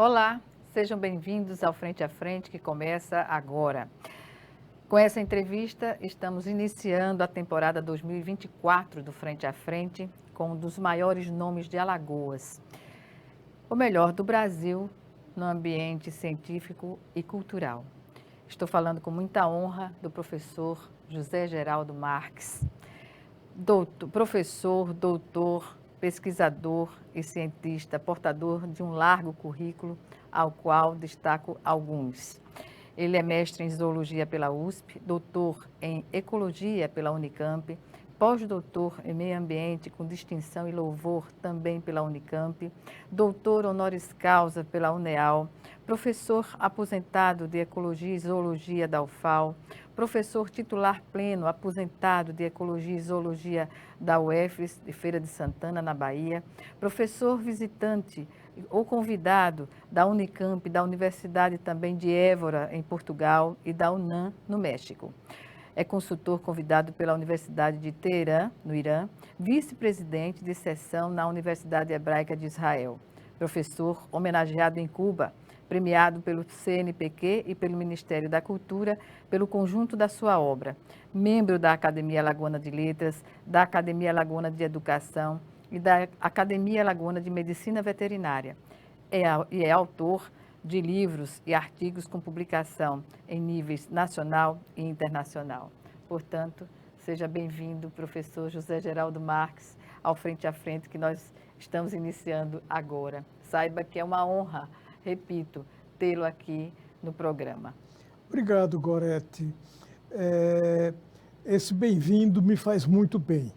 Olá, sejam bem-vindos ao Frente a Frente, que começa agora. Com essa entrevista, estamos iniciando a temporada 2024 do Frente a Frente, com um dos maiores nomes de Alagoas, o melhor do Brasil no ambiente científico e cultural. Estou falando com muita honra do professor José Geraldo Marques, professor, doutor, pesquisador e cientista, portador de um largo currículo, ao qual destaco alguns. Ele é mestre em zoologia pela USP, doutor em ecologia pela Unicamp, pós-doutor em meio ambiente com distinção e louvor também pela Unicamp, doutor honoris causa pela UNEAL, professor aposentado de ecologia e zoologia da UFAL, professor titular pleno aposentado de ecologia e zoologia da UFES, de Feira de Santana, na Bahia, professor visitante ou convidado da Unicamp, da Universidade também de Évora, em Portugal, e da UNAM, no México. É consultor convidado pela Universidade de Teherã, no Irã, vice-presidente de seção na Universidade Hebraica de Israel, professor homenageado em Cuba, premiado pelo CNPq e pelo Ministério da Cultura pelo conjunto da sua obra, membro da Academia Alagoana de Letras, da Academia Alagoana de Educação e da Academia Alagoana de Medicina Veterinária. É autor de livros e artigos com publicação em níveis nacional e internacional. Portanto, seja bem-vindo, professor José Geraldo Marques, ao Frente a Frente, que nós estamos iniciando agora. Saiba que é uma honra, repito, tê-lo aqui no programa. Obrigado, Gorete. Esse bem-vindo me faz muito bem,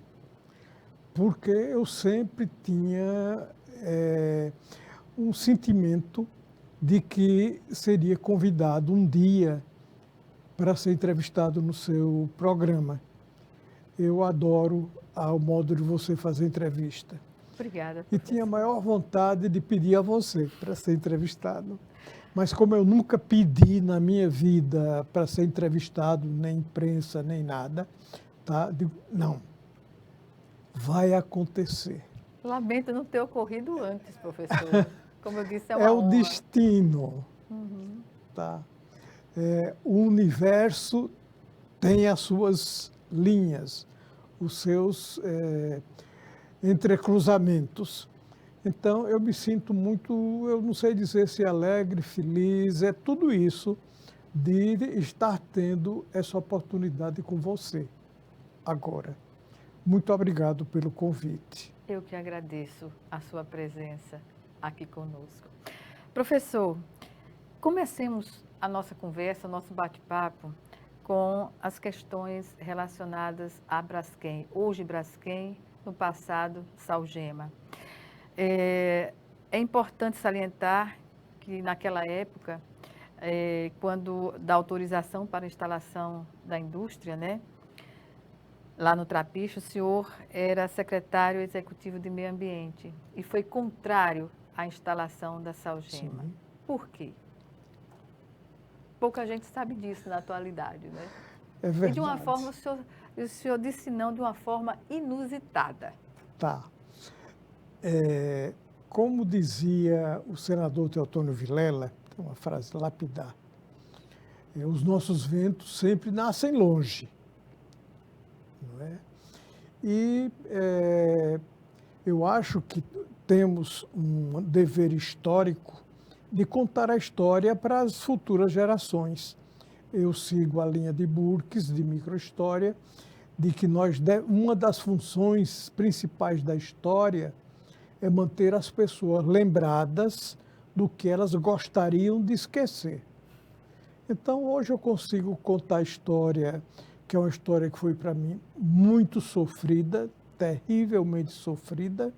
porque eu sempre tinha um sentimento de que seria convidado um dia para ser entrevistado no seu programa. Eu adoro o modo de você fazer entrevista. Obrigada, E professor. tinha a maior vontade de pedir a você para ser entrevistado. Mas como eu nunca pedi na minha vida para ser entrevistado, nem imprensa, nem nada, tá? Digo, não, vai acontecer. Lamento não ter ocorrido antes, professor. Como eu disse, é uma É o honra. destino, tá? O universo tem as suas linhas, os seus entrecruzamentos. Então, eu me sinto muito, eu não sei dizer se alegre, feliz, é tudo isso de estar tendo essa oportunidade com você agora. Muito obrigado pelo convite. Eu que agradeço a sua presença aqui conosco. Professor, comecemos a nossa conversa, nosso bate-papo, com as questões relacionadas à Braskem. Hoje, Braskem, no passado, Saugema. É importante salientar que, naquela época, quando da autorização para a instalação da indústria, né? Lá no Trapiche, o senhor era secretário executivo de Meio Ambiente e foi contrário à instalação da Saugema. Sim. Por quê? Pouca gente sabe disso na atualidade, né? É verdade. E de uma forma, o senhor disse não de uma forma inusitada. Tá. Como dizia o senador Teotônio Vilela, tem uma frase lapidar, os nossos ventos sempre nascem longe. Não é? E eu acho que temos um dever histórico de contar a história para as futuras gerações. Eu sigo a linha de Burkes, de microhistória, de que uma das funções principais da história é manter as pessoas lembradas do que elas gostariam de esquecer. Então, hoje eu consigo contar a história, que é uma história que foi para mim muito sofrida, terrivelmente sofrida.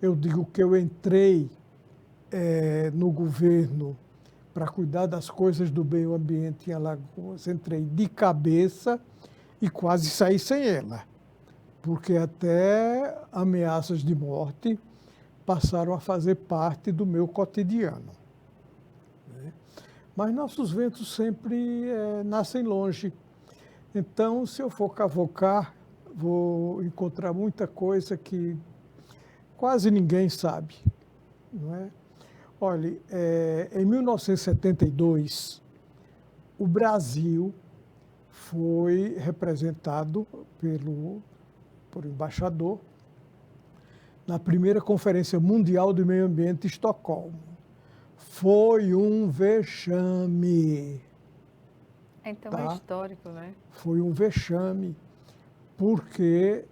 Eu digo que eu entrei no governo para cuidar das coisas do meio ambiente em Alagoas, entrei de cabeça e quase saí sem ela, porque até ameaças de morte passaram a fazer parte do meu cotidiano. Mas nossos ventos sempre nascem longe. Então, se eu for cavocar, vou encontrar muita coisa que quase ninguém sabe, não é? Olha, em 1972, o Brasil foi representado por um embaixador na primeira Conferência Mundial do Meio Ambiente em Estocolmo. Foi um vexame. Então Tá? é histórico, né? Foi um vexame, porque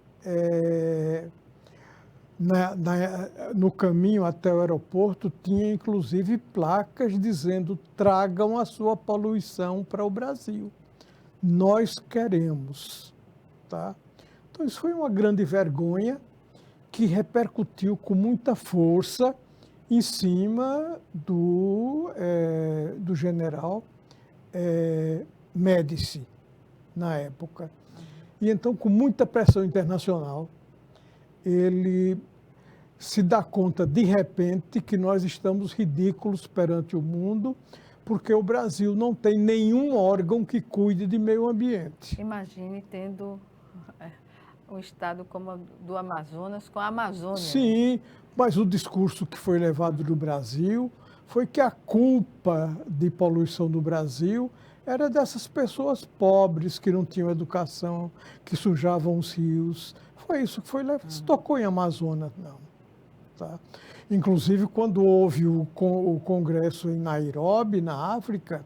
no caminho até o aeroporto tinha inclusive placas dizendo: tragam a sua poluição para o Brasil. Nós queremos. Tá? Então, isso foi uma grande vergonha que repercutiu com muita força em cima do general Médici, na época. E então, com muita pressão internacional, ele se dá conta, de repente, que nós estamos ridículos perante o mundo, porque o Brasil não tem nenhum órgão que cuide de meio ambiente. Imagine tendo um estado como o do Amazonas com a Amazônia. Sim, mas o discurso que foi levado do Brasil foi que a culpa de poluição do Brasil era dessas pessoas pobres que não tinham educação, que sujavam os rios. Foi isso que foi levado. Se tocou em Amazonas, não. Tá? Inclusive, quando houve o congresso em Nairobi, na África,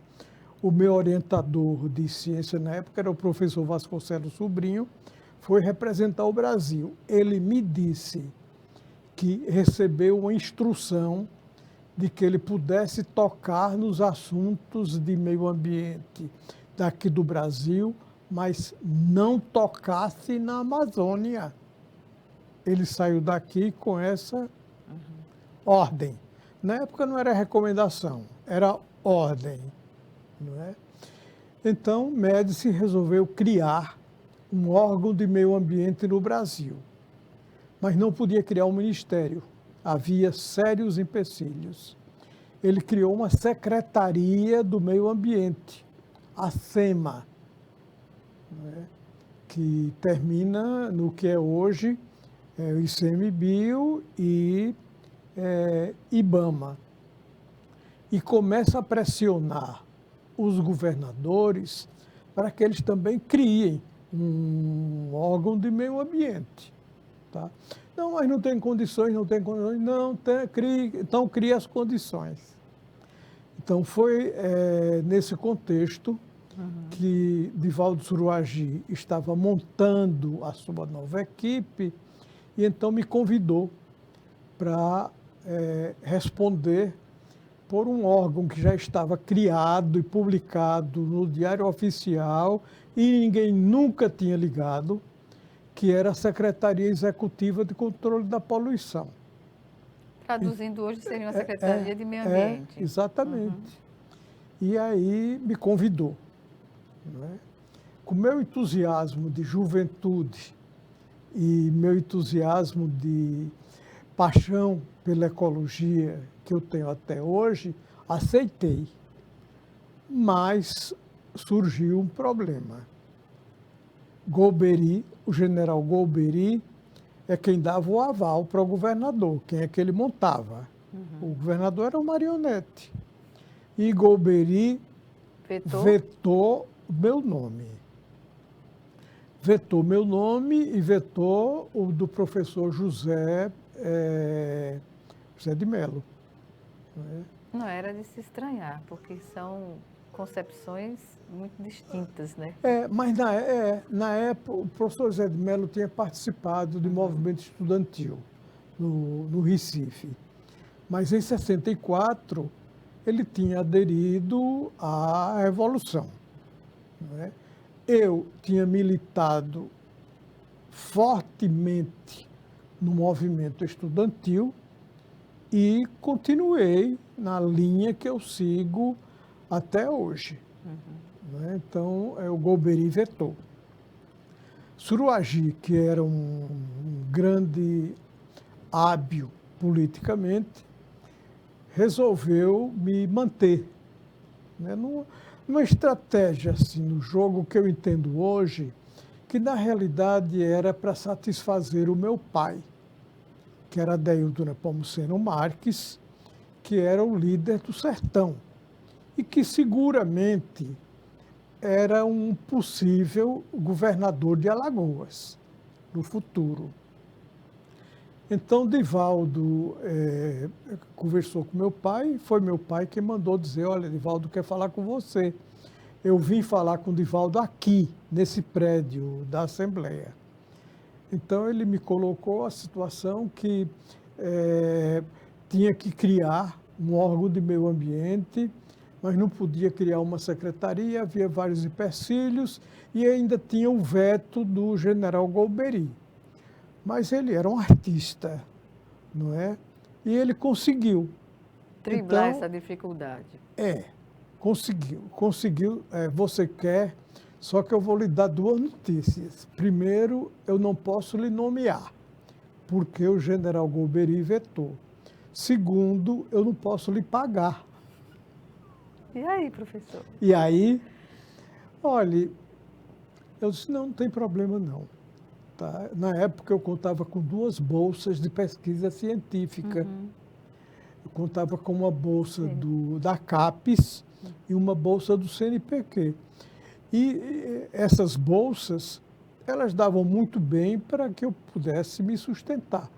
o meu orientador de ciência na época era o professor Vasconcelos Sobrinho, foi representar o Brasil. Ele me disse que recebeu uma instrução de que ele pudesse tocar nos assuntos de meio ambiente daqui do Brasil, mas não tocasse na Amazônia. Ele saiu daqui com essa ordem. Na época não era recomendação, era ordem. Não é? Então, Médici resolveu criar um órgão de meio ambiente no Brasil, mas não podia criar um ministério. Havia sérios empecilhos. Ele criou uma Secretaria do Meio Ambiente, a SEMA, né, que termina no que é hoje o ICMBio e IBAMA. E começa a pressionar os governadores para que eles também criem um órgão de meio ambiente. Tá? Não, mas não tem condições, não tem condições. Não, então cria as condições. Então foi nesse contexto que Divaldo Suruagi estava montando a sua nova equipe e então me convidou para responder por um órgão que já estava criado e publicado no Diário Oficial e ninguém nunca tinha ligado, que era a Secretaria Executiva de Controle da Poluição. Traduzindo hoje, seria uma Secretaria de Meio Ambiente. Exatamente. E aí me convidou. Não é? Com meu entusiasmo de juventude e meu entusiasmo de paixão pela ecologia que eu tenho até hoje, aceitei. Mas surgiu um problema. Golbery, o general Golbery, é quem dava o aval para o governador, quem é que ele montava. O governador era um marionete. E Golbery vetou meu nome. Vetou meu nome e vetou o do professor José de Mello. Não era de se estranhar, porque são concepções muito distintas, né? Mas na época o professor José de Mello tinha participado do movimento estudantil no Recife. Mas em 64 ele tinha aderido à Revolução. Não é? Eu tinha militado fortemente no movimento estudantil e continuei na linha que eu sigo até hoje. Né? Então, o Golbery vetou. Suruagi, que era um grande hábil politicamente, resolveu me manter. Né? Numa estratégia, assim, no jogo que eu entendo hoje, que na realidade era para satisfazer o meu pai, que era Adeildo Nepomuceno Marques, que era o líder do sertão e que seguramente era um possível governador de Alagoas no futuro. Então, Divaldo conversou com meu pai, foi meu pai que mandou dizer, olha, Divaldo quer falar com você. Eu vim falar com Divaldo aqui, nesse prédio da Assembleia. Então, ele me colocou a situação que tinha que criar um órgão de meio ambiente, mas não podia criar uma secretaria, havia vários empecilhos e ainda tinha o veto do general Golbery. Mas ele era um artista, não é? E ele conseguiu. Driblar então, essa dificuldade. Conseguiu. Você quer, só que eu vou lhe dar duas notícias. Primeiro, eu não posso lhe nomear, porque o general Golbery vetou. Segundo, eu não posso lhe pagar. E aí, professor? E aí, olha, eu disse, não tem problema não. Tá? Na época, eu contava com 2 bolsas de pesquisa científica. Eu contava com uma bolsa da CAPES e uma bolsa do CNPq. E essas bolsas, elas davam muito bem para que eu pudesse me sustentar.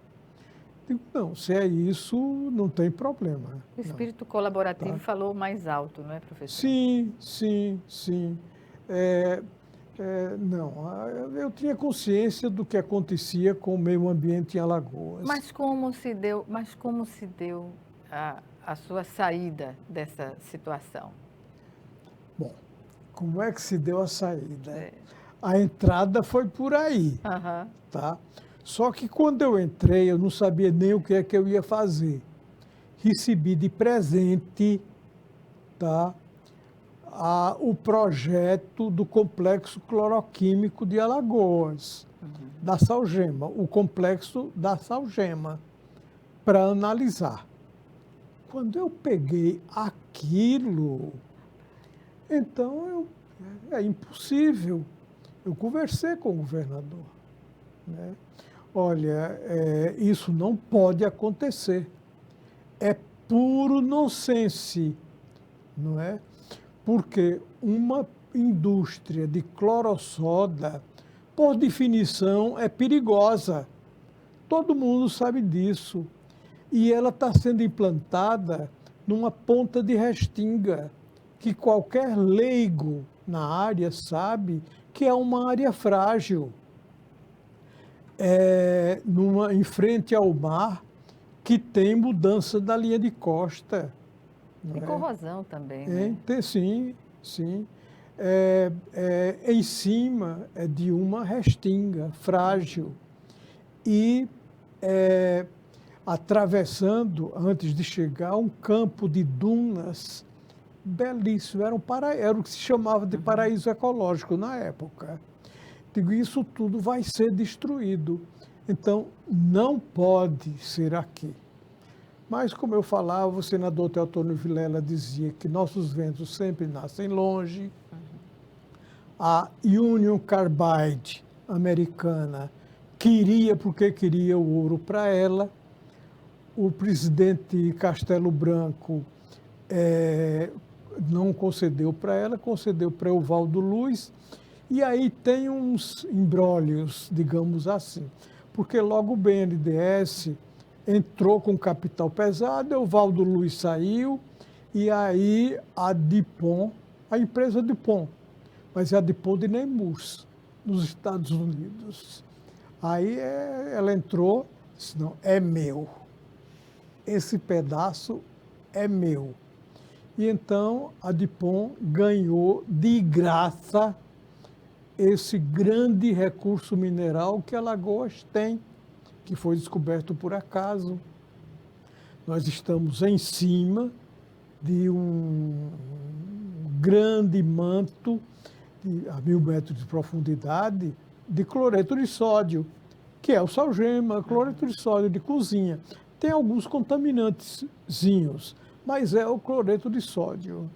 Digo, não, se é isso, não tem problema. O espírito colaborativo falou mais alto, não é, professor? Sim. Não, eu tinha consciência do que acontecia com o meio ambiente em Alagoas. Mas como se deu a sua saída dessa situação? Bom, como é que se deu a saída? A entrada foi por aí, tá? Só que quando eu entrei, eu não sabia nem o que é que eu ia fazer. Recebi de presente, tá, o projeto do complexo cloroquímico de Alagoas, da Salgema, o complexo da Salgema, para analisar. Quando eu peguei aquilo, então é impossível. Eu conversei com o governador, né? Olha, isso não pode acontecer. É puro nonsense, não é? Porque uma indústria de cloro-soda, por definição, é perigosa. Todo mundo sabe disso. E ela está sendo implantada numa ponta de restinga, que qualquer leigo na área sabe que é uma área frágil. Em frente ao mar, que tem mudança da linha de costa. E corrosão também, né? Sim. Em cima de uma restinga frágil. E atravessando, antes de chegar, um campo de dunas belíssimo. Era o que se chamava de paraíso ecológico na época. Digo, isso tudo vai ser destruído. Então, não pode ser aqui. Mas, como eu falava, o senador Teotônio Vilela dizia que nossos ventos sempre nascem longe. A Union Carbide americana queria, porque queria o ouro para ela. O presidente Castelo Branco não concedeu para ela, concedeu para Evaldo Luz. E aí tem uns imbróglios, digamos assim, porque logo o BNDES entrou com capital pesado, Evaldo Luz saiu, e aí a DuPont, a empresa DuPont, mas é a DuPont de Nemours, nos Estados Unidos. Aí ela entrou, disse, não, é meu, esse pedaço é meu. E então a DuPont ganhou de graça esse grande recurso mineral que Alagoas tem, que foi descoberto por acaso. Nós estamos em cima de um grande manto, a 1000 metros de profundidade, de cloreto de sódio, que é o salgema, cloreto de sódio de cozinha. Tem alguns contaminantezinhos, mas é o cloreto de sódio,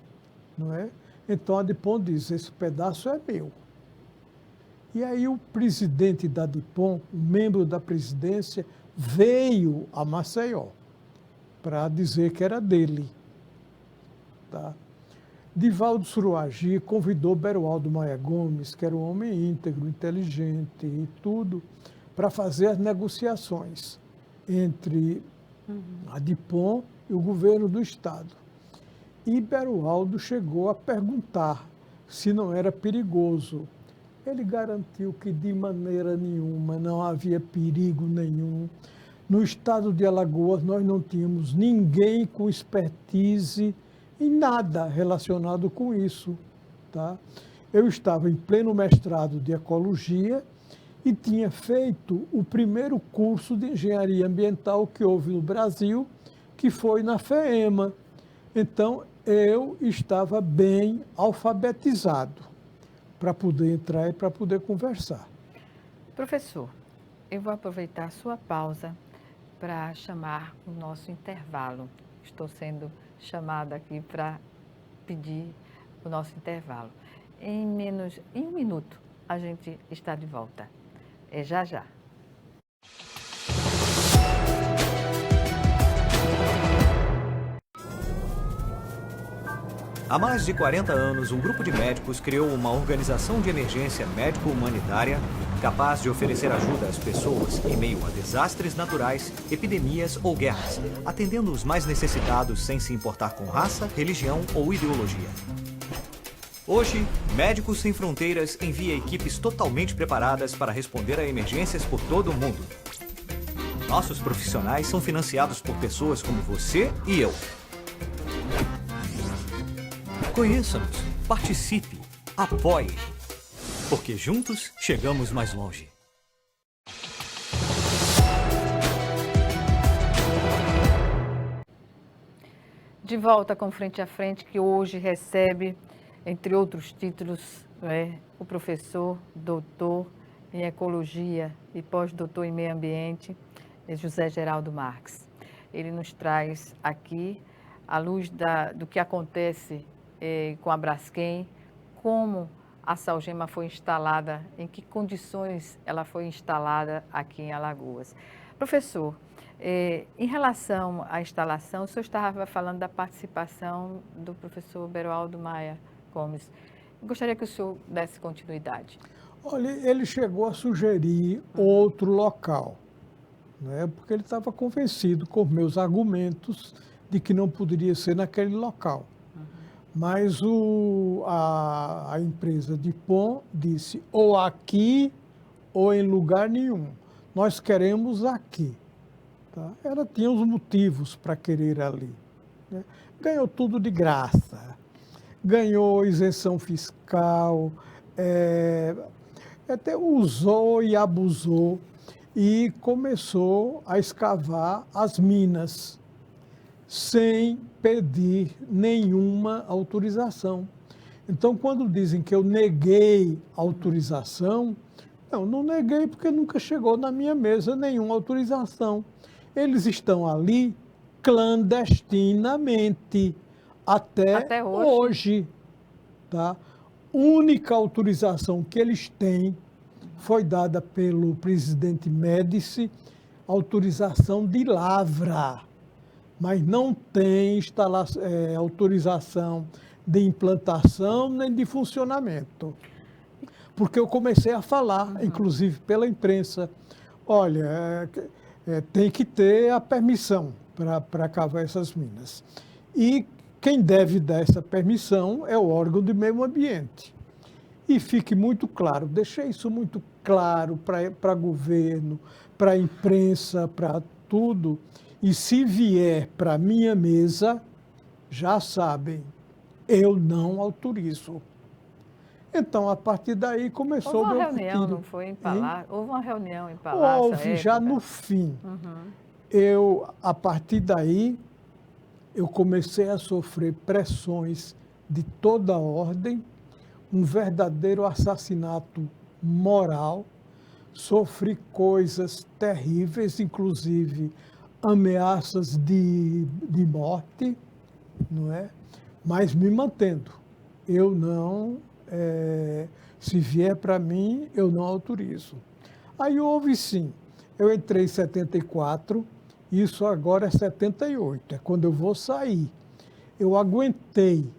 não é? Então a DuPont diz, esse pedaço é meu. E aí o presidente da DuPont, um membro da presidência, veio a Maceió para dizer que era dele. Tá? Divaldo Suruagi convidou Beroaldo Maia Gomes, que era um homem íntegro, inteligente e tudo, para fazer as negociações entre a DIPOM e o governo do Estado. E Beroaldo chegou a perguntar se não era perigoso. Ele garantiu que de maneira nenhuma não havia perigo nenhum. No estado de Alagoas, nós não tínhamos ninguém com expertise em nada relacionado com isso. Tá? Eu estava em pleno mestrado de ecologia e tinha feito o primeiro curso de engenharia ambiental que houve no Brasil, que foi na FEEMA. Então, eu estava bem alfabetizado para poder entrar e para poder conversar. Professor, eu vou aproveitar a sua pausa para chamar o nosso intervalo. Estou sendo chamada aqui para pedir o nosso intervalo. Em um minuto, a gente está de volta. É já já. Há mais de 40 anos, um grupo de médicos criou uma organização de emergência médico-humanitária capaz de oferecer ajuda às pessoas em meio a desastres naturais, epidemias ou guerras, atendendo os mais necessitados sem se importar com raça, religião ou ideologia. Hoje, Médicos Sem Fronteiras envia equipes totalmente preparadas para responder a emergências por todo o mundo. Nossos profissionais são financiados por pessoas como você e eu. Conheça-nos, participe, apoie, porque juntos chegamos mais longe. De volta com Frente a Frente, que hoje recebe, entre outros títulos, o professor, doutor em Ecologia e pós-doutor em Meio Ambiente, José Geraldo Marques. Ele nos traz aqui, à luz do que acontece com a Braskem, como a Salgema foi instalada, em que condições ela foi instalada aqui em Alagoas. Professor, em relação à instalação, o senhor estava falando da participação do professor Beroaldo Maia Gomes. Gostaria que o senhor desse continuidade. Olha, ele chegou a sugerir outro local, né? Porque ele estava convencido com meus argumentos de que não poderia ser naquele local. Mas a empresa DIPOM disse ou aqui ou em lugar nenhum. Nós queremos aqui. Tá? Ela tinha os motivos para querer ali. Né? Ganhou tudo de graça. Ganhou isenção fiscal, até usou e abusou e começou a escavar as minas sem pedir nenhuma autorização. Então, quando dizem que eu neguei autorização, não neguei porque nunca chegou na minha mesa nenhuma autorização. Eles estão ali clandestinamente até hoje. Tá? Única autorização que eles têm foi dada pelo presidente Médici, autorização de lavra. Mas não tem autorização de implantação nem de funcionamento. Porque eu comecei a falar, inclusive pela imprensa, olha, tem que ter a permissão para cavar essas minas. E quem deve dar essa permissão é o órgão de meio ambiente. E fique muito claro, deixei isso muito claro para governo, para imprensa, para tudo. E se vier para a minha mesa, já sabem, eu não autorizo. Então, a partir daí começou o meu reunião, retiro. Não foi em Palácio? Houve uma reunião em Palácio? Houve, já no fim. A partir daí, eu comecei a sofrer pressões de toda ordem, um verdadeiro assassinato moral, sofri coisas terríveis, inclusive ameaças de morte, não é? Mas me mantendo. Eu não, se vier para mim, eu não autorizo. Aí houve sim. Eu entrei em 74, Isso agora é 78, é quando eu vou sair. Eu aguentei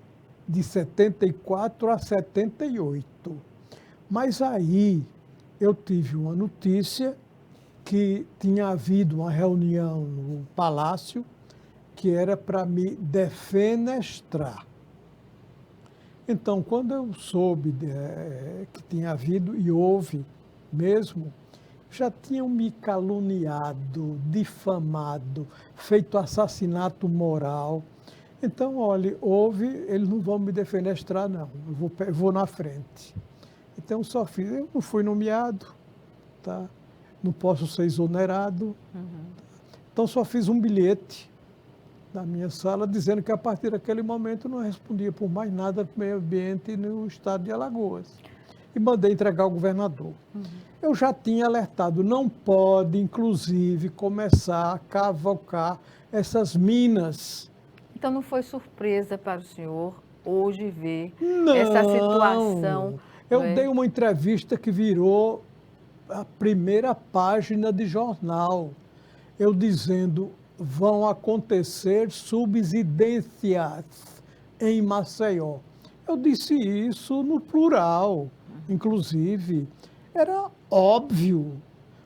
de 74 a 78. Mas aí eu tive uma notícia que tinha havido uma reunião no Palácio que era para me defenestrar. Então, quando eu soube que tinha havido, e houve mesmo, já tinham me caluniado, difamado, feito assassinato moral. Então, olha, eles não vão me defenestrar, não, eu vou na frente. Então, eu não fui nomeado, tá? Não posso ser exonerado. Então, só fiz um bilhete na minha sala, dizendo que a partir daquele momento eu não respondia por mais nada do meio ambiente no estado de Alagoas. E mandei entregar ao governador. Eu já tinha alertado, não pode, inclusive, começar a cavocar essas minas. Então não foi surpresa para o senhor hoje ver Não, essa situação? Eu dei uma entrevista que virou a primeira página de jornal, eu dizendo: vão acontecer subsidências em Maceió. Eu disse isso no plural, inclusive. Era óbvio.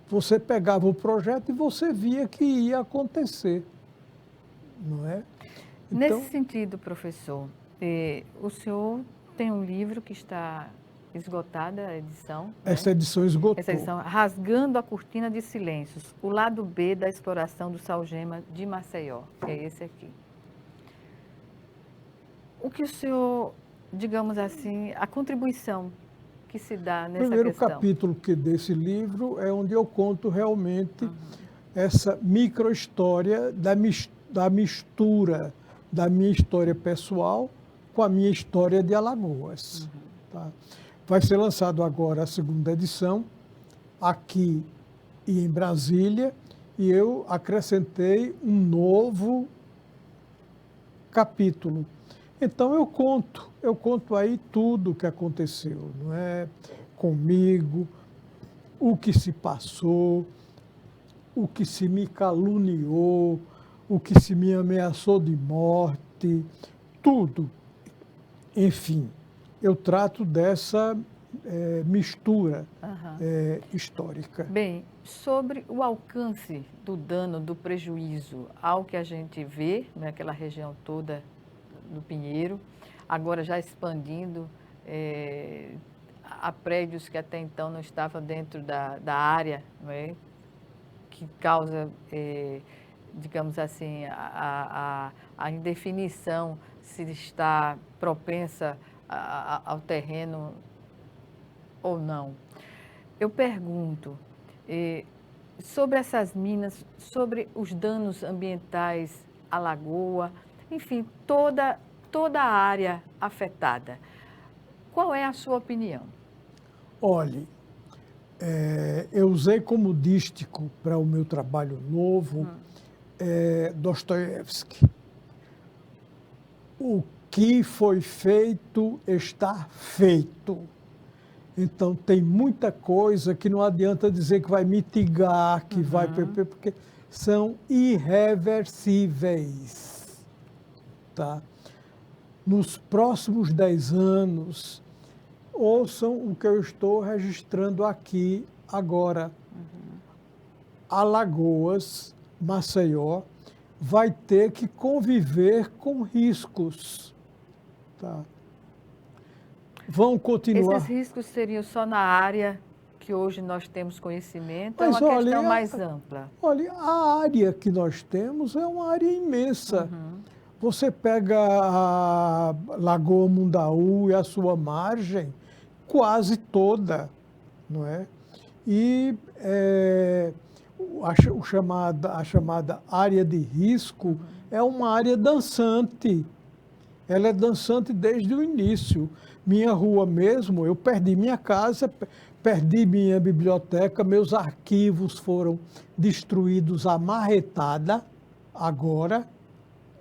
Você pegava o projeto e você via que ia acontecer, não é? Então, nesse sentido, professor, o senhor tem um livro que está esgotada a edição. essa edição esgotou. Essa edição, Rasgando a Cortina de Silêncios, o lado B da exploração do sal-gema de Maceió, que é esse aqui. O que o senhor, digamos assim, a contribuição que se dá nessa O primeiro questão? capítulo desse livro é onde eu conto realmente essa micro-história da mistura da minha história pessoal com a minha história de Alagoas. Tá? Vai ser lançado agora a segunda edição, aqui e em Brasília, e eu acrescentei um novo capítulo. Então eu conto aí tudo o que aconteceu, não é? Comigo, o que se passou, o que se me caluniou, o que se me ameaçou de morte, tudo. Enfim, eu trato dessa mistura histórica. Bem, sobre o alcance do dano, do prejuízo ao que a gente vê naquela região toda do Pinheiro, agora já expandindo a prédios que até então não estavam dentro da área, não é? Que causa, digamos assim, a indefinição se está propensa ao terreno ou não. Eu pergunto sobre essas minas, sobre os danos ambientais à lagoa, enfim, toda a área afetada. Qual é a sua opinião? Olhe, eu usei como dístico para o meu trabalho novo Dostoiévski. O que foi feito está feito. Então, tem muita coisa que não adianta dizer que vai mitigar, que vai... Porque são irreversíveis. Tá? Nos próximos 10 anos, ouçam o que eu estou registrando aqui agora. Alagoas, Maceió, vai ter que conviver com riscos. Tá? Vão continuar... Esses riscos seriam só na área que hoje nós temos conhecimento, Mas, é uma questão mais ampla? Olha, a área que nós temos é uma área imensa. Você pega a Lagoa Mundaú e a sua margem, quase toda, não é? E a chamada área de risco é uma área dançante. Ela é dançante desde o início. Minha rua mesmo, eu perdi minha casa, perdi minha biblioteca, meus arquivos foram destruídos à marretada, agora,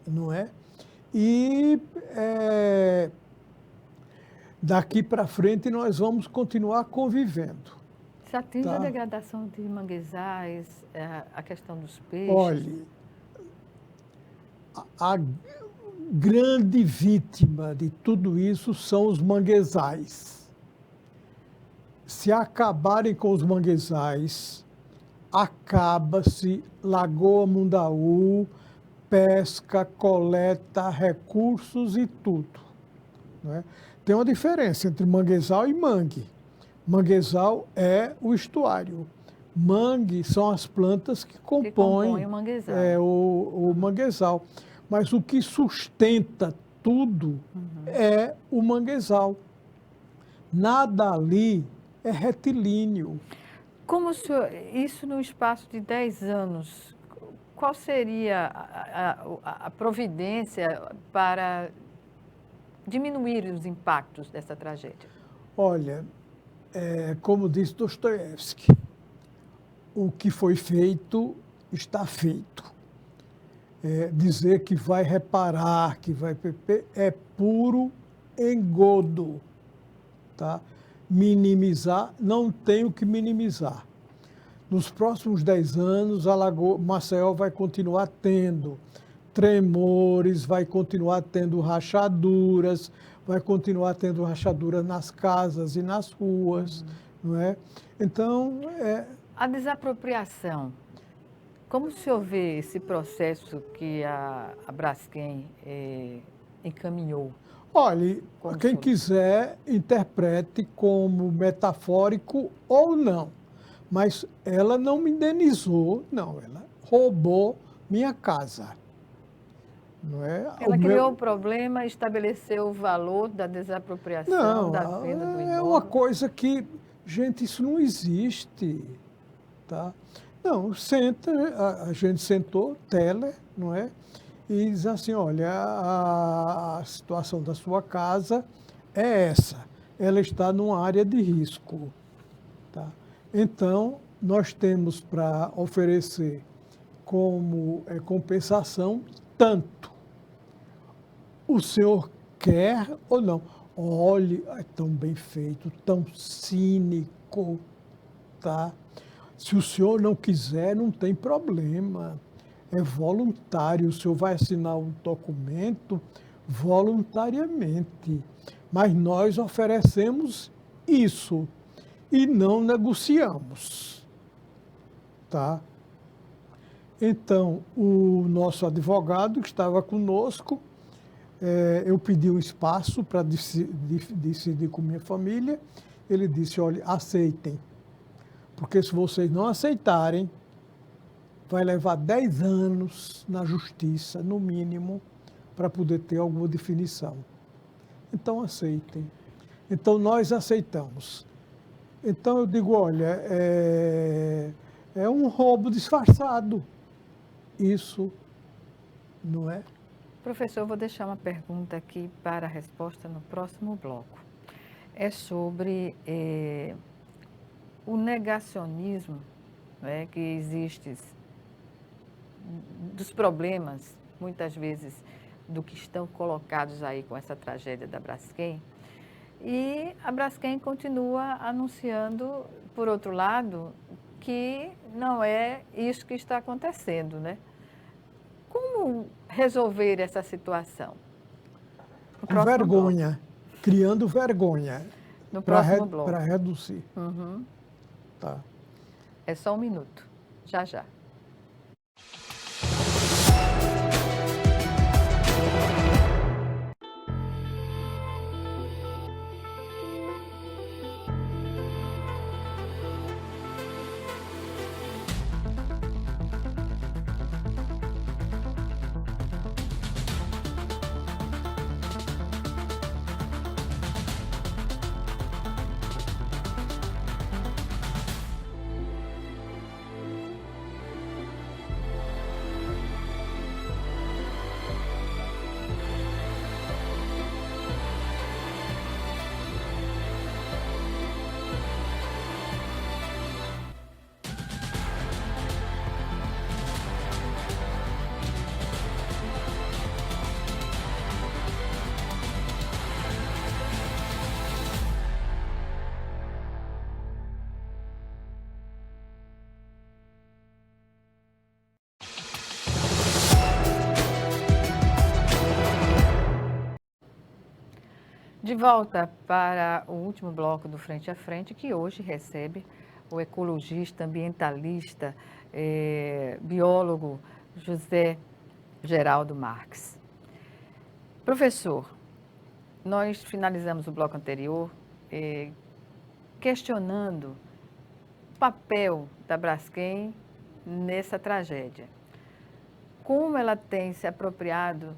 não é? E daqui para frente nós vamos continuar convivendo. Se atinge Tá. a degradação de manguezais, a questão dos peixes. Olhe, a grande vítima de tudo isso são os manguezais. Se acabarem com os manguezais, acaba-se Lagoa Mundaú, pesca, coleta, recursos e tudo. Não é? Tem uma diferença entre manguezal e mangue. Manguezal é o estuário. Mangue são as plantas que compõem o manguezal. O manguezal. Mas o que sustenta tudo é o manguezal. Nada ali é retilíneo. Como o senhor, isso no espaço de 10 anos, qual seria a providência para diminuir os impactos dessa tragédia? Olha, como disse Dostoiévski, o que foi feito está feito. Dizer que vai reparar, que vai é puro engodo. Tá? Minimizar, não tem o que minimizar. Nos próximos 10 anos, Maceió vai continuar tendo tremores, vai continuar tendo rachaduras, vai continuar tendo rachaduras nas casas e nas ruas, não é? Então, A desapropriação, como o senhor vê esse processo que a Braskem encaminhou? olhe, Como quem senhor? quiser, interprete como metafórico ou não. Mas ela não me indenizou, não, ela roubou minha casa. Não é? Ela criou o problema, estabeleceu o valor da desapropriação, Não, da venda do imóvel. é uma coisa que, gente, isso não existe, tá? Não, a gente sentou, não é? E diz assim, olha, a situação da sua casa é essa, ela está numa área de risco, tá? Então, nós temos para oferecer como compensação tanto. O senhor quer ou não? Olhe, é tão bem feito, tão cínico, tá? Se o senhor não quiser, não tem problema. É voluntário, o senhor vai assinar um documento voluntariamente. Mas nós oferecemos isso e não negociamos, tá? Então, o nosso advogado que estava conosco, eu pedi um espaço para decidir com minha família. Ele disse, olha, aceitem, porque se vocês não aceitarem, vai levar 10 anos na justiça, no mínimo, para poder ter alguma definição. Então, aceitem. Então, nós aceitamos. Então, eu digo, olha, é um roubo disfarçado. Isso não é? Professor, eu vou deixar uma pergunta aqui para a resposta no próximo bloco. É sobre o negacionismo, né, que existe dos problemas, muitas vezes, do que estão colocados aí com essa tragédia da Braskem. E a Braskem continua anunciando, por outro lado, que não é isso que está acontecendo, né? Como resolver essa situação? Com vergonha, criando vergonha. No próximo bloco. Para reduzir. Uhum. Tá. É só um minuto. Já, já. De volta para o último bloco do Frente a Frente, que hoje recebe o ecologista, ambientalista, biólogo José Geraldo Marques. Professor, nós finalizamos o bloco anterior questionando o papel da Braskem nessa tragédia. Como ela tem se apropriado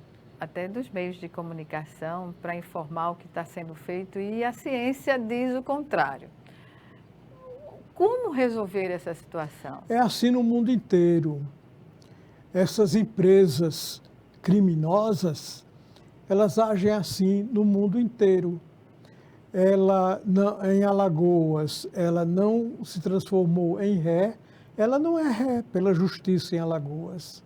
até dos meios de comunicação para informar o que está sendo feito e a ciência diz o contrário. Como resolver essa situação? É assim no mundo inteiro. Essas empresas criminosas, elas agem assim no mundo inteiro. Em Alagoas, ela não se transformou em ré, ela não é ré pela justiça em Alagoas.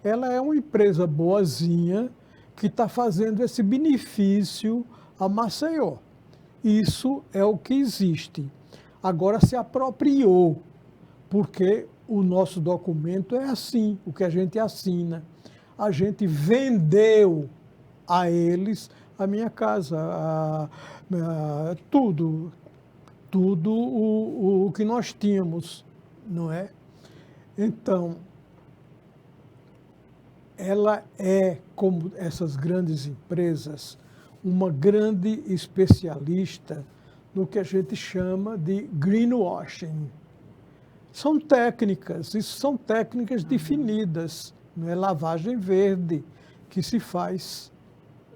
Ela é uma empresa boazinha que está fazendo esse benefício a Maceió. Isso é o que existe. Agora se apropriou, porque o nosso documento é assim, o que a gente assina. A gente vendeu a eles a minha casa, tudo o que nós tínhamos, não é? Então, ela é, como essas grandes empresas, uma grande especialista no que a gente chama de greenwashing. São técnicas, isso são técnicas definidas, não é lavagem verde que se faz,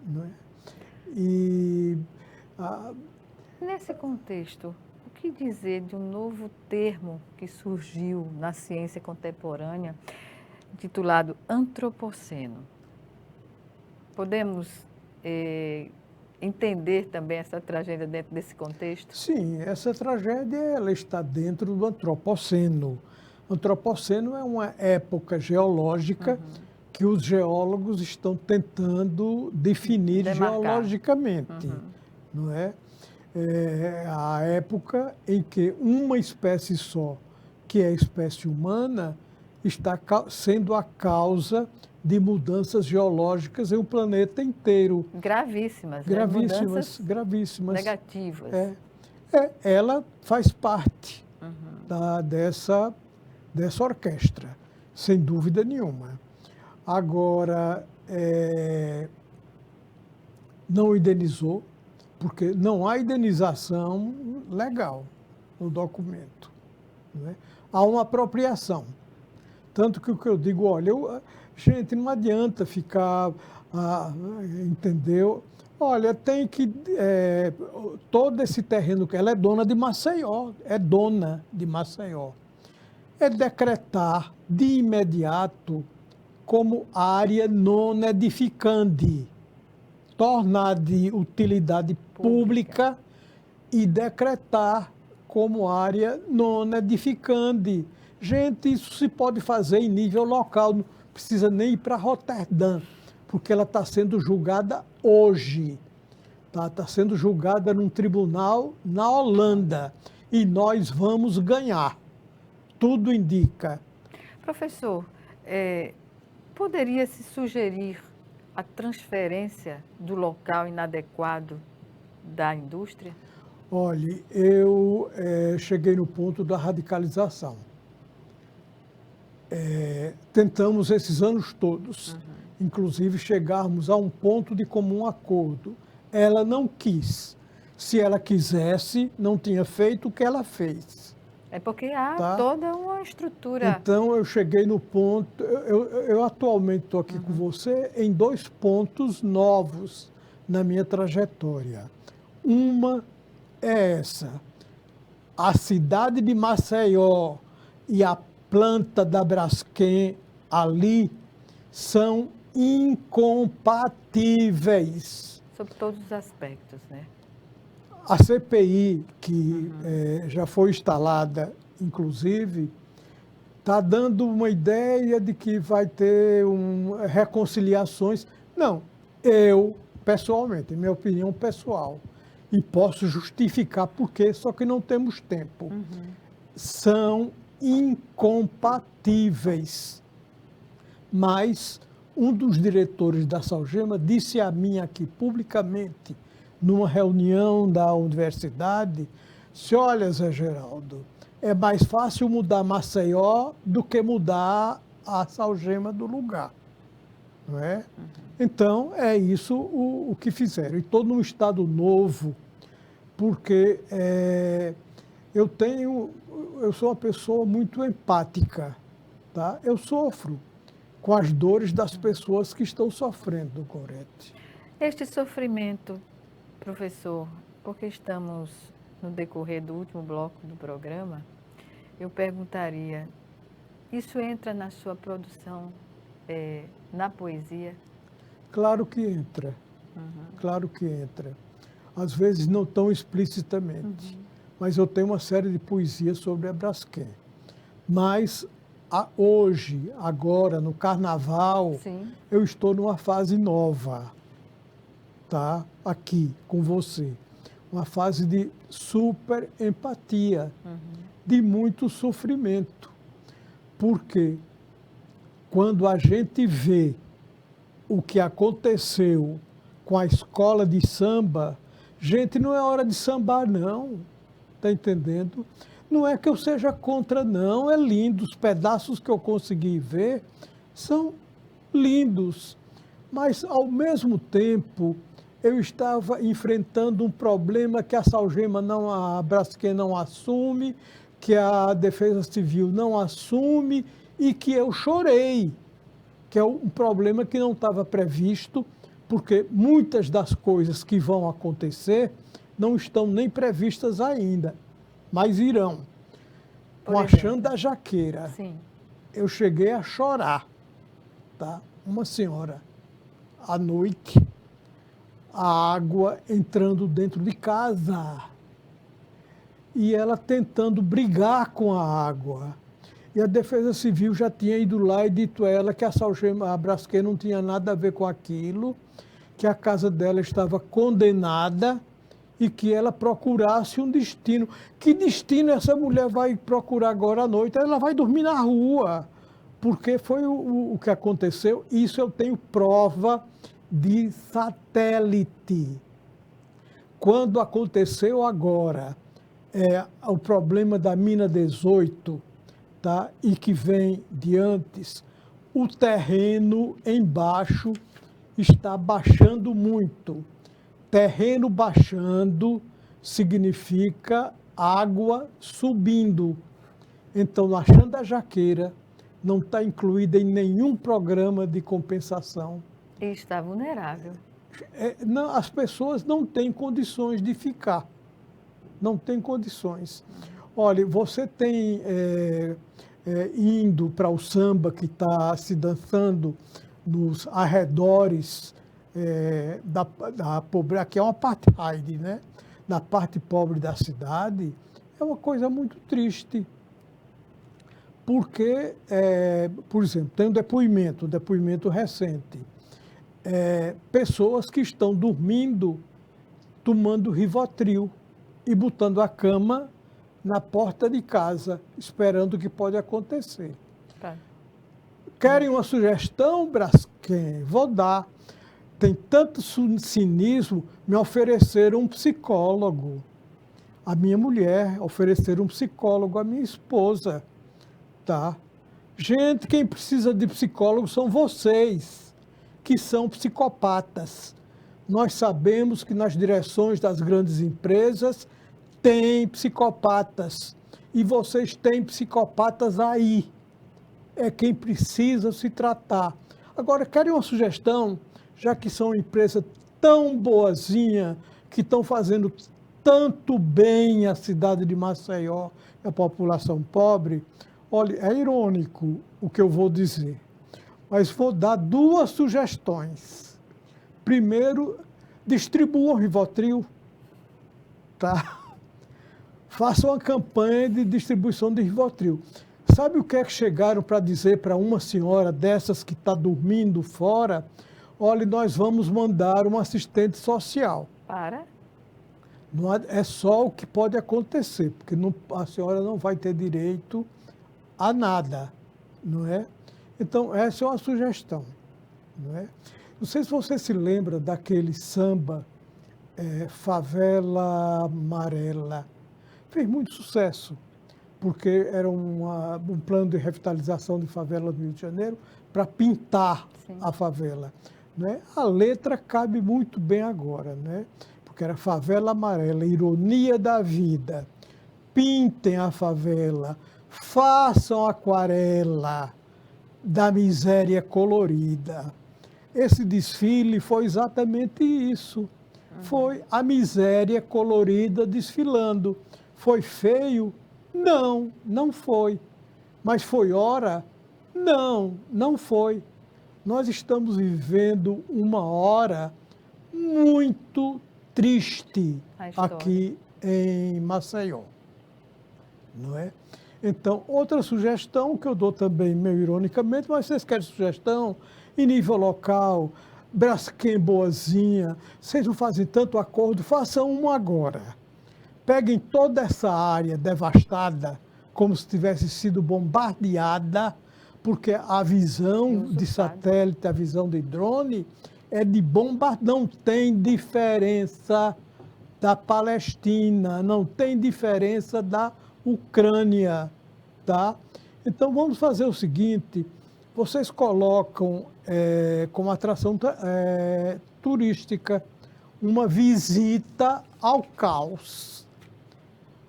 não é? Nesse contexto, o que dizer de um novo termo que surgiu na ciência contemporânea, intitulado antropoceno? Podemos entender também essa tragédia dentro desse contexto? Sim, essa tragédia ela está dentro do antropoceno. Antropoceno é uma época geológica que os geólogos estão tentando definir geologicamente, não é? É a época em que uma espécie só, que é a espécie humana, está sendo a causa de mudanças geológicas em um planeta inteiro. Gravíssimas, gravíssimas, né? gravíssimas. Negativas. Ela faz parte dessa orquestra, sem dúvida nenhuma. Agora, não indenizou, porque não há indenização legal no documento, não é? Há uma apropriação. Tanto que o que eu digo, olha, gente, não adianta ficar, entendeu? Olha, tem que, todo esse terreno que ela é dona de Maceió, é decretar de imediato como área non edificandi, tornar de utilidade pública e decretar como área non edificandi. Gente, isso se pode fazer em nível local, não precisa nem ir para Roterdã, porque ela está sendo julgada hoje. Está sendo julgada num tribunal na Holanda e nós vamos ganhar. Tudo indica. Professor, poderia-se sugerir a transferência do local inadequado da indústria? Olhe, eu cheguei no ponto da radicalização. Tentamos esses anos todos, inclusive chegarmos a um ponto de comum acordo. Ela não quis. Se ela quisesse, não tinha feito o que ela fez. É porque há toda uma estrutura. Então, eu cheguei no ponto... Eu atualmente estou aqui com você em 2 pontos novos na minha trajetória. Uma é essa. A cidade de Maceió e a planta da Braskem ali são incompatíveis. Sob todos os aspectos, né? A CPI, que já foi instalada, inclusive, está dando uma ideia de que vai ter reconciliações. Não, eu, pessoalmente, minha opinião pessoal, e posso justificar por quê, só que não temos tempo. São incompatíveis. Mas um dos diretores da Salgema disse a mim aqui publicamente, numa reunião da universidade, se olha, Zé Geraldo, é mais fácil mudar Maceió do que mudar a Salgema do lugar, não é? Então, é isso o que fizeram. E estou num estado novo, porque eu sou uma pessoa muito empática, tá? Eu sofro com as dores das pessoas que estão sofrendo, Gorete. Este sofrimento, professor, porque estamos no decorrer do último bloco do programa, eu perguntaria, isso entra na sua produção, na poesia? Claro que entra, claro que entra. Às vezes não tão explicitamente, mas eu tenho uma série de poesias sobre a Braskem. Mas hoje, agora, no Carnaval, Sim. eu estou numa fase nova, tá? Aqui, com você. Uma fase de super empatia, de muito sofrimento. Porque quando a gente vê o que aconteceu com a escola de samba, gente, não é hora de sambar, não. Está entendendo? Não é que eu seja contra, não. É lindo. Os pedaços que eu consegui ver são lindos. Mas, ao mesmo tempo, eu estava enfrentando um problema que a Salgema a Braskem não assume, que a Defesa Civil não assume e que eu chorei, que é um problema que não estava previsto, porque muitas das coisas que vão acontecer não estão nem previstas ainda, mas irão. Com a Xanda Jaqueira, Sim. eu cheguei a chorar, tá? Uma senhora, à noite, a água entrando dentro de casa e ela tentando brigar com a água. E a Defesa Civil já tinha ido lá e dito a ela que a Braskem não tinha nada a ver com aquilo, que a casa dela estava condenada e que ela procurasse um destino. Que destino essa mulher vai procurar agora à noite? Ela vai dormir na rua, porque foi o que aconteceu. Isso eu tenho prova de satélite. Quando aconteceu agora o problema da mina 18, tá? E que vem de antes, o terreno embaixo está baixando muito. Terreno baixando significa água subindo. Então, na Xanda Jaqueira não está incluída em nenhum programa de compensação. E está vulnerável. Não, as pessoas não têm condições de ficar. Não têm condições. Olha, você tem indo para o samba que está se dançando nos arredores da pobreza, que é uma apartheid, né? Na parte pobre da cidade, é uma coisa muito triste. Porque, por exemplo, tem um depoimento recente. Pessoas que estão dormindo, tomando Rivotril e botando a cama na porta de casa, esperando o que pode acontecer. Tá. Querem uma sugestão, Braskem? Vou dar. Tem tanto cinismo, me ofereceram um psicólogo. A minha mulher ofereceram um psicólogo à minha esposa. Tá? Gente, quem precisa de psicólogo são vocês, que são psicopatas. Nós sabemos que nas direções das grandes empresas tem psicopatas. E vocês têm psicopatas aí. É quem precisa se tratar. Agora, querem uma sugestão? Já que são empresas tão boazinha, que estão fazendo tanto bem à cidade de Maceió, a população pobre, olha, é irônico o que eu vou dizer, mas vou dar duas sugestões. Primeiro, distribuam Rivotril, tá? Façam uma campanha de distribuição de Rivotril. Sabe o que é que chegaram para dizer para uma senhora dessas que está dormindo fora? Olha, nós vamos mandar um assistente social. Para? Não é só o que pode acontecer, porque a senhora não vai ter direito a nada, não é? Então, essa é uma sugestão, não é? Não sei se você se lembra daquele samba Favela Amarela. Fez muito sucesso, porque era um plano de revitalização de favela do Rio de Janeiro para pintar Sim. a favela. Né? A letra cabe muito bem agora, né? Porque era Favela Amarela, ironia da vida. Pintem a favela, façam aquarela da miséria colorida. Esse desfile foi exatamente isso. Foi a miséria colorida desfilando. Foi feio? Não, não foi. Mas foi hora? Não, não foi. Nós estamos vivendo uma hora muito triste aqui em Maceió. Não é? Então, outra sugestão que eu dou também, meio ironicamente, mas vocês querem sugestão em nível local, Braskem boazinha, vocês não fazem tanto acordo, façam um agora. Peguem toda essa área devastada, como se tivesse sido bombardeada, porque a visão de satélite, a visão de drone, é de bombardeio. Não tem diferença da Palestina, não tem diferença da Ucrânia, tá? Então, vamos fazer o seguinte, vocês colocam como atração turística uma visita ao caos.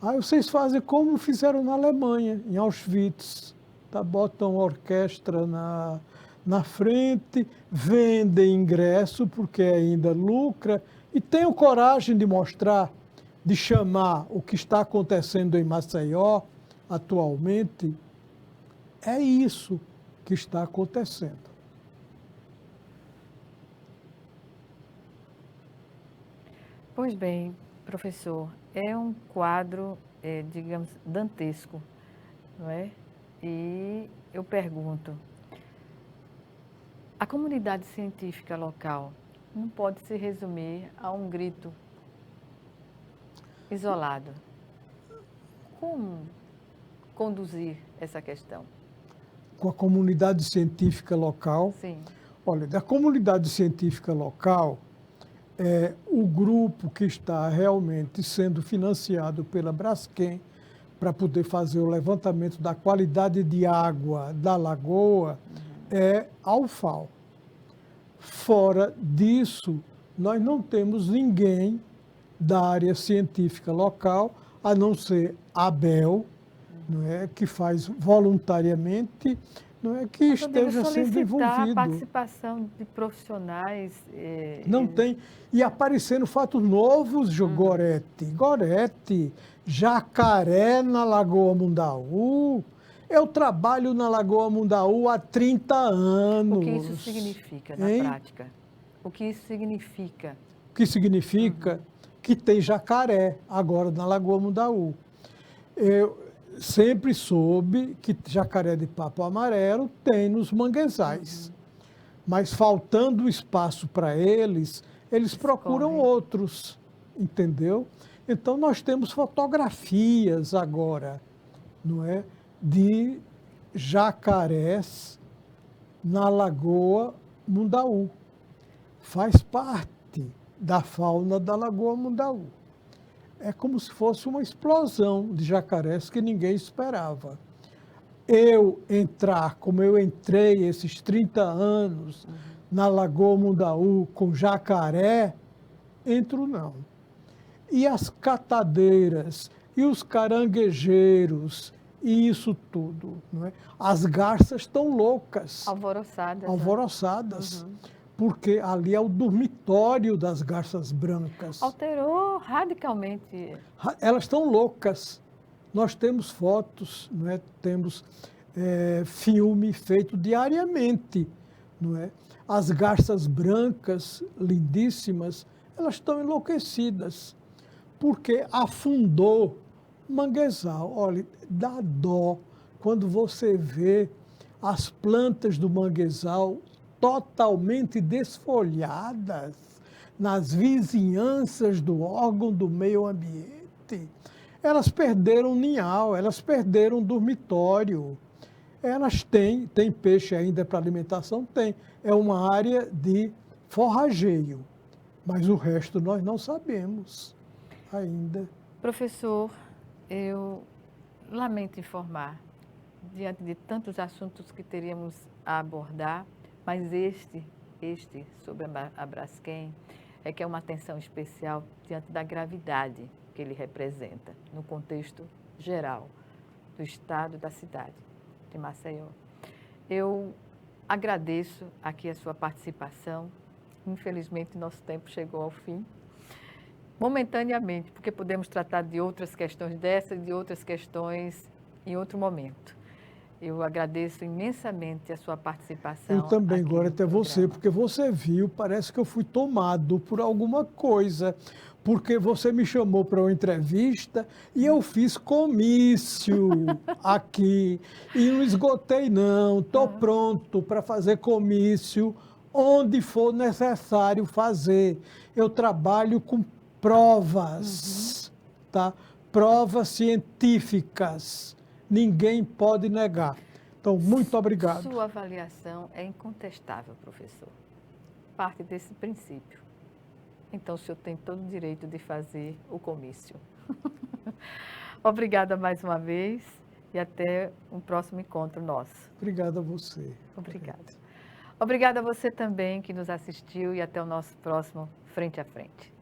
Aí vocês fazem como fizeram na Alemanha, em Auschwitz, tá? Botam a orquestra na frente, vendem ingresso, porque ainda lucra, e tenham coragem de mostrar, de chamar o que está acontecendo em Maceió atualmente. É isso que está acontecendo. Pois bem, professor, é um quadro, digamos, dantesco, não é? E eu pergunto, a comunidade científica local não pode se resumir a um grito isolado. Como conduzir essa questão? Com a comunidade científica local. Sim. Olha, da comunidade científica local, o grupo que está realmente sendo financiado pela Braskem para poder fazer o levantamento da qualidade de água da lagoa é a UFAL. Fora disso, nós não temos ninguém da área científica local, a não ser a ABEL, não é, que faz voluntariamente, não é, que esteja sendo envolvido. A participação de profissionais. Não tem. E aparecendo fatos novos, Gorete, jacaré na Lagoa Mundaú. Eu trabalho na Lagoa Mundaú há 30 anos. O que isso significa na prática? O que isso significa? O que significa que tem jacaré agora na Lagoa Mundaú. Eu sempre soube que jacaré de papo amarelo tem nos manguezais. Mas faltando espaço para eles procuram outros, entendeu? Então nós temos fotografias agora, não é, de jacarés na Lagoa Mundaú. Faz parte da fauna da Lagoa Mundaú. É como se fosse uma explosão de jacarés que ninguém esperava. Eu entrar, como eu entrei esses 30 anos na Lagoa Mundaú com jacaré, entro não. E as catadeiras, e os caranguejeiros, e isso tudo, não é? As garças estão loucas. Alvoroçadas. Alvoroçadas. Porque ali é o dormitório das garças brancas. Alterou radicalmente. Elas estão loucas. Nós temos fotos, não é? Temos filme feito diariamente, não é? As garças brancas, lindíssimas, elas estão enlouquecidas, porque afundou o manguezal. Olha, dá dó quando você vê as plantas do manguezal totalmente desfolhadas nas vizinhanças do órgão do meio ambiente. Elas perderam ninhal, elas perderam dormitório. Elas têm peixe ainda para alimentação? Tem. É uma área de forrageio. Mas o resto nós não sabemos ainda. Professor, eu lamento informar, diante de tantos assuntos que teríamos a abordar, mas este sobre a Braskem, é que é uma atenção especial diante da gravidade que ele representa, no contexto geral do estado e da cidade de Maceió. Eu agradeço aqui a sua participação. Infelizmente, nosso tempo chegou ao fim, momentaneamente, porque podemos tratar de outras questões dessa e de outras questões em outro momento. Eu agradeço imensamente a sua participação. Eu também, aqui Glória, no até você, programa. porque você viu, parece que eu fui tomado por alguma coisa, porque você me chamou para uma entrevista e eu fiz comício aqui e não esgotei não, estou pronto para fazer comício onde for necessário fazer. Eu trabalho com provas, tá? Provas científicas. Ninguém pode negar. Então, muito obrigado. Sua avaliação é incontestável, professor. Parte desse princípio. Então, o senhor tem todo o direito de fazer o comício. Obrigada mais uma vez e até um próximo encontro nosso. Obrigado a você. Obrigada. Obrigada a você também que nos assistiu e até o nosso próximo Frente a Frente.